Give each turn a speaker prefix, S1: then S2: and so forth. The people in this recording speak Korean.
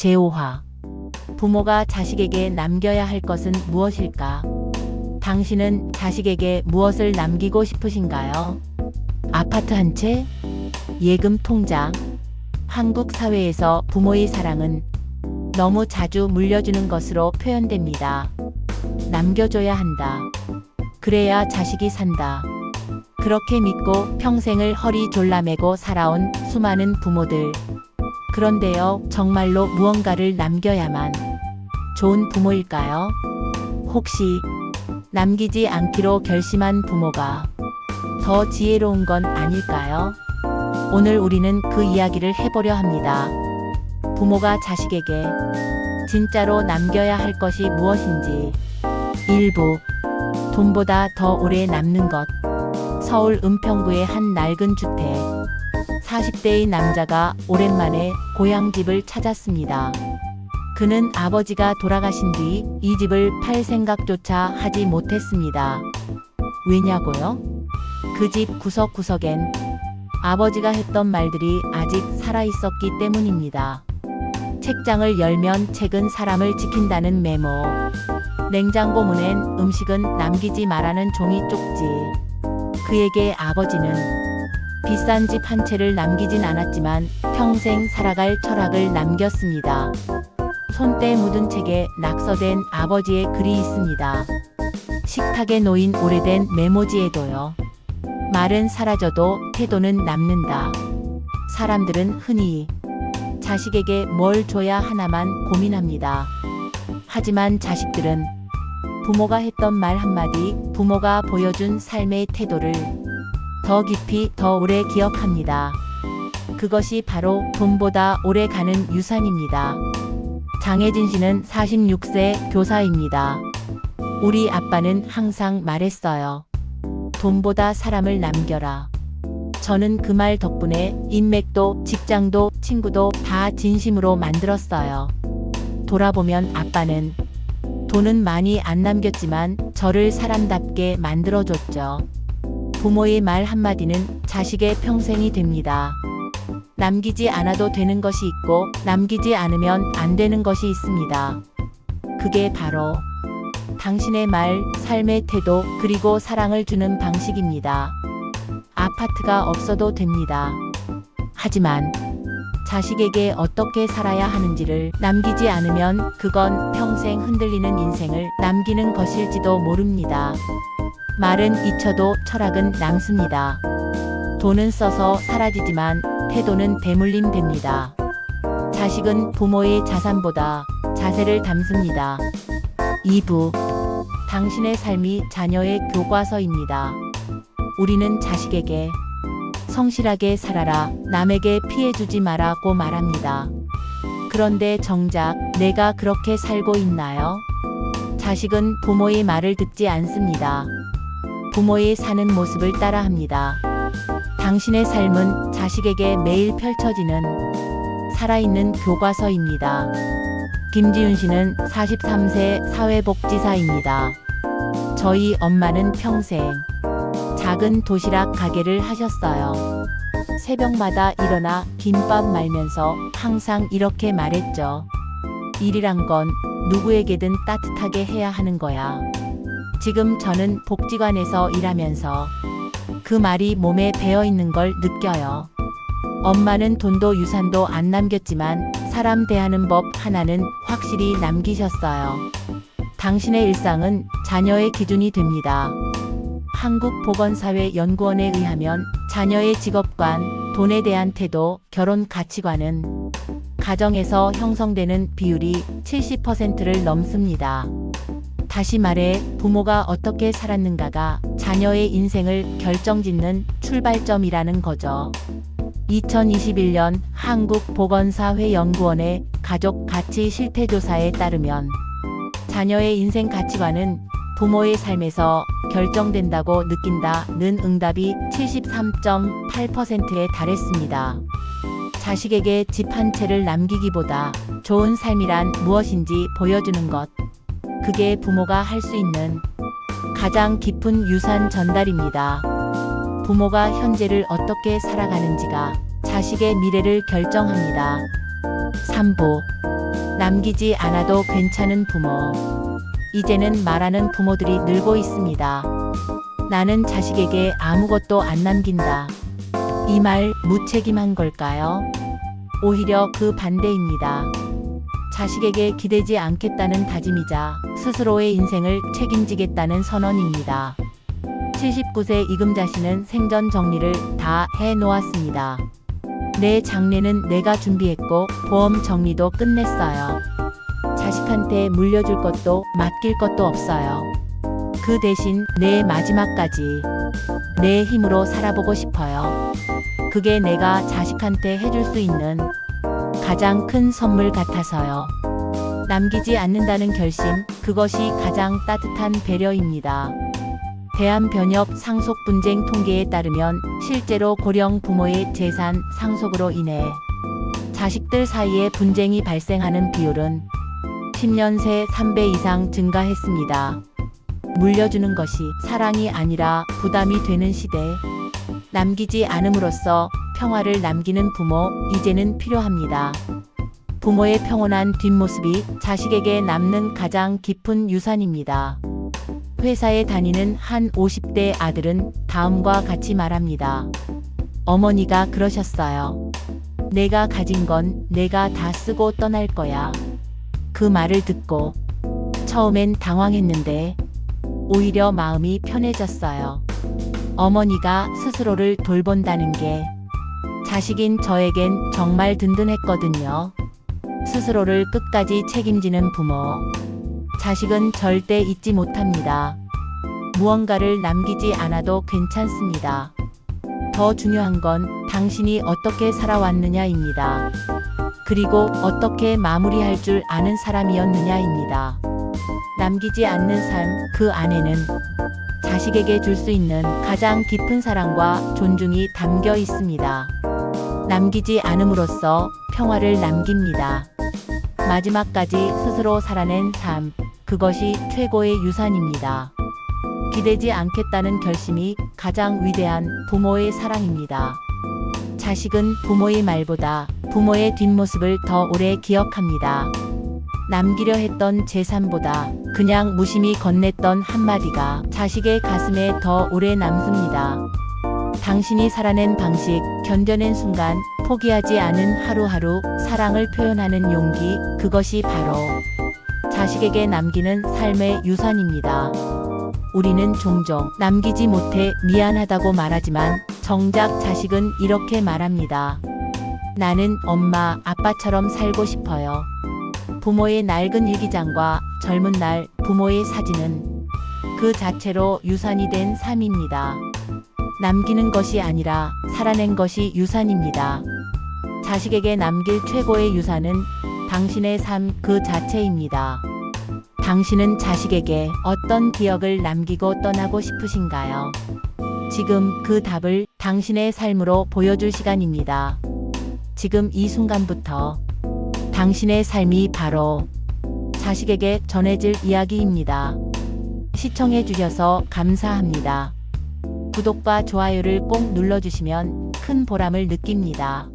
S1: 제5화 부모가 자식에게 남겨야 할 것은 무엇일까? 당신은 자식에게 무엇을 남기고 싶으신가요? 아파트 한 채? 예금 통장? 한국 사회에서 부모의 사랑은 너무 자주 물려주는 것으로 표현됩니다. 남겨줘야 한다. 그래야 자식이 산다. 그렇게 믿고 평생을 허리 졸라매고 살아온 수많은 부모들. 그런데요, 정말로 무언가를 남겨야만 좋은 부모일까요? 혹시 남기지 않기로 결심한 부모가 더 지혜로운 건 아닐까요? 오늘 우리는 그 이야기를 해보려 합니다. 부모가 자식에게 진짜로 남겨야 할 것이 무엇인지. 일부 돈보다 더 오래 남는 것. 서울 은평구의 한 낡은 주택. 40대의 남자가 오랜만에 고향집을 찾았습니다. 그는 아버지가 돌아가신 뒤 이 집을 팔 생각조차 하지 못했습니다. 왜냐고요? 그 집 구석구석엔 아버지가 했던 말들이 아직 살아있었기 때문입니다. 책장을 열면 책은 사람을 지킨다는 메모. 냉장고 문엔 음식은 남기지 말라는 종이 쪽지. 그에게 아버지는 비싼 집 한 채를 남기진 않았지만 평생 살아갈 철학을 남겼습니다. 손때 묻은 책에 낙서된 아버지의 글이 있습니다. 식탁에 놓인 오래된 메모지에도요. 말은 사라져도 태도는 남는다. 사람들은 흔히 자식에게 뭘 줘야 하나만 고민합니다. 하지만 자식들은 부모가 했던 말 한마디, 부모가 보여준 삶의 태도를 더 깊이 더 오래 기억합니다. 그것이 바로 돈보다 오래 가는 유산입니다. 장혜진 씨는 46세 교사입니다. 우리 아빠는 항상 말했어요. 돈보다 사람을 남겨라. 저는 그 말 덕분에 인맥도 직장도 친구도 다 진심으로 만들었어요. 돌아보면 아빠는 돈은 많이 안 남겼지만 저를 사람답게 만들어줬죠. 부모의 말 한마디는 자식의 평생이 됩니다. 남기지 않아도 되는 것이 있고 남기지 않으면 안 되는 것이 있습니다. 그게 바로 당신의 말, 삶의 태도, 그리고 사랑을 주는 방식입니다. 아파트가 없어도 됩니다. 하지만 자식에게 어떻게 살아야 하는지를 남기지 않으면 그건 평생 흔들리는 인생을 남기는 것일지도 모릅니다. 말은 잊혀도 철학은 남습니다. 돈은 써서 사라지지만 태도는 대물림 됩니다. 자식은 부모의 자산보다 자세를 담습니다. 2부 당신의 삶이 자녀의 교과서입니다. 우리는 자식에게 성실하게 살아라, 남에게 피해주지 마라고 말합니다. 그런데 정작 내가 그렇게 살고 있나요? 자식은 부모의 말을 듣지 않습니다. 부모의 사는 모습을 따라합니다. 당신의 삶은 자식에게 매일 펼쳐지는 살아있는 교과서입니다. 김지윤 씨는 43세 사회복지사입니다. 저희 엄마는 평생 작은 도시락 가게를 하셨어요. 새벽마다 일어나 김밥 말면서 항상 이렇게 말했죠. 일이란 건 누구에게든 따뜻하게 해야 하는 거야. 지금 저는 복지관에서 일하면서 그 말이 몸에 배어 있는 걸 느껴요. 엄마는 돈도 유산도 안 남겼지만 사람 대하는 법 하나는 확실히 남기셨어요. 당신의 일상은 자녀의 기준이 됩니다. 한국보건사회연구원에 의하면 자녀의 직업관, 돈에 대한 태도, 결혼 가치관은 가정에서 형성되는 비율이 70%를 넘습니다. 다시 말해 부모가 어떻게 살았는가가 자녀의 인생을 결정짓는 출발점이라는 거죠. 2021년 한국보건사회연구원의 가족가치 실태조사에 따르면 자녀의 인생 가치관은 부모의 삶에서 결정된다고 느낀다는 응답이 73.8%에 달했습니다. 자식에게 집 한 채를 남기기보다 좋은 삶이란 무엇인지 보여주는 것. 그게 부모가 할 수 있는 가장 깊은 유산 전달입니다. 부모가 현재를 어떻게 살아가는지가 자식의 미래를 결정합니다. 3부 남기지 않아도 괜찮은 부모. 이제는 말하는 부모들이 늘고 있습니다. 나는 자식에게 아무것도 안 남긴다. 이 말 무책임한 걸까요? 오히려 그 반대입니다. 자식에게 기대지 않겠다는 다짐이자 스스로의 인생을 책임지겠다는 선언입니다. 79세 이금자 씨는 생전 정리를 다 해놓았습니다. 내 장례는 내가 준비했고 보험 정리도 끝냈어요. 자식한테 물려줄 것도 맡길 것도 없어요. 그 대신 내 마지막까지 내 힘으로 살아보고 싶어요. 그게 내가 자식한테 해줄 수 있는 가장 큰 선물 같아서요. 남기지 않는다는 결심, 그것이 가장 따뜻한 배려입니다. 대한변협 상속분쟁 통계에 따르면 실제로 고령 부모의 재산 상속으로 인해 자식들 사이에 분쟁이 발생하는 비율은 10년 새 3배 이상 증가했습니다. 물려주는 것이 사랑이 아니라 부담이 되는 시대. 남기지 않음으로써 평화를 남기는 부모, 이제는 필요합니다. 부모의 평온한 뒷모습이 자식에게 남는 가장 깊은 유산입니다. 회사에 다니는 한 50대 아들은 다음과 같이 말합니다. 어머니가 그러셨어요. 내가 가진 건 내가 다 쓰고 떠날 거야. 그 말을 듣고 처음엔 당황했는데 오히려 마음이 편해졌어요. 어머니가 스스로를 돌본다는 게 자식인 저에겐 정말 든든했거든요. 스스로를 끝까지 책임지는 부모. 자식은 절대 잊지 못합니다. 무언가를 남기지 않아도 괜찮습니다. 더 중요한 건 당신이 어떻게 살아왔느냐입니다. 그리고 어떻게 마무리할 줄 아는 사람이었느냐입니다. 남기지 않는 삶, 그 안에는 자식에게 줄 수 있는 가장 깊은 사랑과 존중이 담겨 있습니다. 남기지 않음으로써 평화를 남깁니다. 마지막까지 스스로 살아낸 삶, 그것이 최고의 유산입니다. 기대지 않겠다는 결심이 가장 위대한 부모의 사랑입니다. 자식은 부모의 말보다 부모의 뒷모습을 더 오래 기억합니다. 남기려 했던 재산보다 그냥 무심히 건넸던 한마디가 자식의 가슴에 더 오래 남습니다. 당신이 살아낸 방식, 견뎌낸 순간, 포기하지 않은 하루하루, 사랑을 표현하는 용기, 그것이 바로 자식에게 남기는 삶의 유산입니다. 우리는 종종 남기지 못해 미안하다고 말하지만 정작 자식은 이렇게 말합니다. 나는 엄마, 아빠처럼 살고 싶어요. 부모의 낡은 일기장과 젊은 날 부모의 사진은 그 자체로 유산이 된 삶입니다. 남기는 것이 아니라 살아낸 것이 유산입니다. 자식에게 남길 최고의 유산은 당신의 삶 그 자체입니다. 당신은 자식에게 어떤 기억을 남기고 떠나고 싶으신가요? 지금 그 답을 당신의 삶으로 보여줄 시간입니다. 지금 이 순간부터 당신의 삶이 바로 자식에게 전해질 이야기입니다. 시청해 주셔서 감사합니다. 구독과 좋아요를 꼭 눌러주시면 큰 보람을 느낍니다.